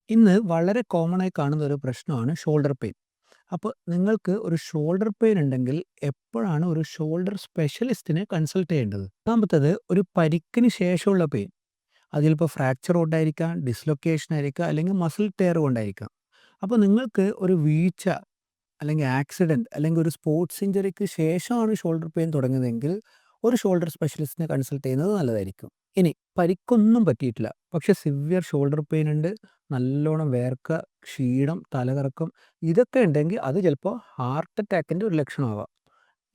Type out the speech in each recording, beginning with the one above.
ഇന്ന് വളരെ കോമൺ ആയി കാണുന്ന ഒരു പ്രശ്നമാണ് ഷോൾഡർ പെയിൻ. അപ്പോൾ നിങ്ങൾക്ക് ഒരു ഷോൾഡർ പെയിൻ ഉണ്ടെങ്കിൽ എപ്പോഴാണ് ഒരു ഷോൾഡർ സ്പെഷ്യലിസ്റ്റിനെ കൺസൾട്ട് ചെയ്യേണ്ടത്? രണ്ടാമത്തേത് ഒരു പരിക്കിന് ശേഷമുള്ള പെയിൻ. അതിലിപ്പോൾ ഫ്രാക്ചർ കൊണ്ടായിരിക്കാം, ഡിസ്ലൊക്കേഷൻ ആയിരിക്കാം, അല്ലെങ്കിൽ മസിൽ ടയർ കൊണ്ടായിരിക്കാം. അപ്പോൾ നിങ്ങൾക്ക് ഒരു വീഴ്ച അല്ലെങ്കിൽ ആക്സിഡന്റ് അല്ലെങ്കിൽ ഒരു സ്പോർട്സ് ഇഞ്ചറിക്ക് ശേഷമാണ് ഷോൾഡർ പെയിൻ തുടങ്ങുന്നതെങ്കിൽ ഒരു ഷോൾഡർ സ്പെഷ്യലിസ്റ്റിനെ കൺസൾട്ട് ചെയ്യുന്നത് നല്ലതായിരിക്കും. ഇനി പരിക്കൊന്നും പറ്റിയിട്ടില്ല, പക്ഷെ സിവിയർ ഷോൾഡർ പെയിൻ ഉണ്ട്, നല്ലോണം വേർക്കുക, ക്ഷീണം, തലകറക്കം, ഇതൊക്കെ ഉണ്ടെങ്കിൽ അത് ചിലപ്പോൾ ഹാർട്ട് അറ്റാക്കിൻ്റെ ഒരു ലക്ഷണമാവാം.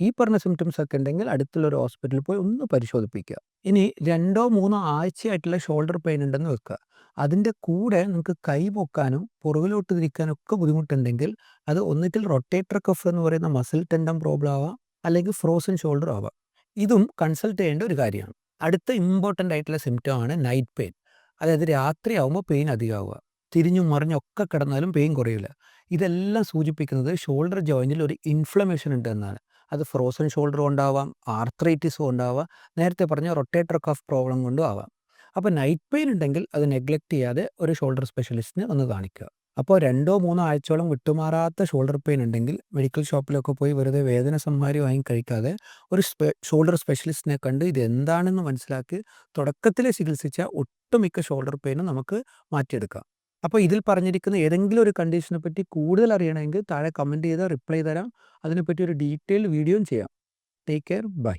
ഈ പറഞ്ഞ സിംറ്റംസ് ഒക്കെ ഉണ്ടെങ്കിൽ അടുത്തുള്ള ഒരു ഹോസ്പിറ്റലിൽ പോയി ഒന്ന് പരിശോധിപ്പിക്കുക. ഇനി 2 3 ആഴ്ചയായിട്ടുള്ള ഷോൾഡർ പെയിൻ ഉണ്ടെന്ന് വെക്കുക. അതിൻ്റെ കൂടെ നിങ്ങൾക്ക് കൈ പൊക്കാനും പുറകിലോട്ട് തിരിക്കാനും ഒക്കെ ബുദ്ധിമുട്ടുണ്ടെങ്കിൽ അത് ഒന്നുകിൽ റൊട്ടേറ്റർ കഫ് എന്ന് പറയുന്ന മസിൽ ടെൻഡൻ പ്രോബ്ലം ആവാം, അല്ലെങ്കിൽ ഫ്രോസൺ ഷോൾഡർ ആവാം. ഇതും കൺസൾട്ട് ചെയ്യേണ്ട ഒരു കാര്യമാണ്. അടുത്ത ഇമ്പോർട്ടൻ്റ് ആയിട്ടുള്ള സിംറ്റം ആണ് നൈറ്റ് പെയിൻ. അതായത് രാത്രിയാവുമ്പോൾ പെയിൻ അധികമാവുക, തിരിഞ്ഞും മറിഞ്ഞൊക്കെ കിടന്നാലും പെയിൻ കുറയില്ല. ഇതെല്ലാം സൂചിപ്പിക്കുന്നത് ഷോൾഡർ ജോയിൻറ്റിൽ ഒരു ഇൻഫ്ലമേഷൻ ഉണ്ട് എന്നാണ്. അത് ഫ്രോസൺ ഷോൾഡർ കൊണ്ടാവാം, ആർത്രൈറ്റിസ് കൊണ്ടാവാം, നേരത്തെ പറഞ്ഞ റൊട്ടേറ്റർ കഫ് പ്രോബ്ലം കൊണ്ടും ആവാം. അപ്പോൾ നൈറ്റ് പെയിൻ ഉണ്ടെങ്കിൽ അത് നെഗ്ലക്റ്റ് ചെയ്യാതെ ഒരു ഷോൾഡർ സ്പെഷ്യലിസ്റ്റിനെ ഒന്ന് കാണിക്കുക. അപ്പോൾ 2 3 ആഴ്ചയോളം വിട്ടുമാറാത്ത ഷോൾഡർ പെയിൻ ഉണ്ടെങ്കിൽ മെഡിക്കൽ ഷോപ്പിലൊക്കെ പോയി വെറുതെ വേദന സംഹാരി വാങ്ങി കഴിക്കാതെ ഒരു ഷോൾഡർ സ്പെഷ്യലിസ്റ്റിനെ കണ്ട് ഇത് എന്താണെന്ന് മനസ്സിലാക്കി തുടക്കത്തിൽ ചികിത്സിച്ച ഒട്ടുമിക്ക ഷോൾഡർ പെയിനും നമുക്ക് മാറ്റിയെടുക്കാം. അപ്പോൾ ഇതിൽ പറഞ്ഞിരിക്കുന്ന ഏതെങ്കിലും ഒരു കണ്ടീഷനെ പറ്റി കൂടുതൽ അറിയണമെങ്കിൽ താഴെ കമൻറ്റ് ചെയ്താൽ റിപ്ലൈ തരാം. അതിനെപ്പറ്റി ഒരു ഡീറ്റെയിൽഡ് വീഡിയോയും ചെയ്യാം. Take care. ബൈ.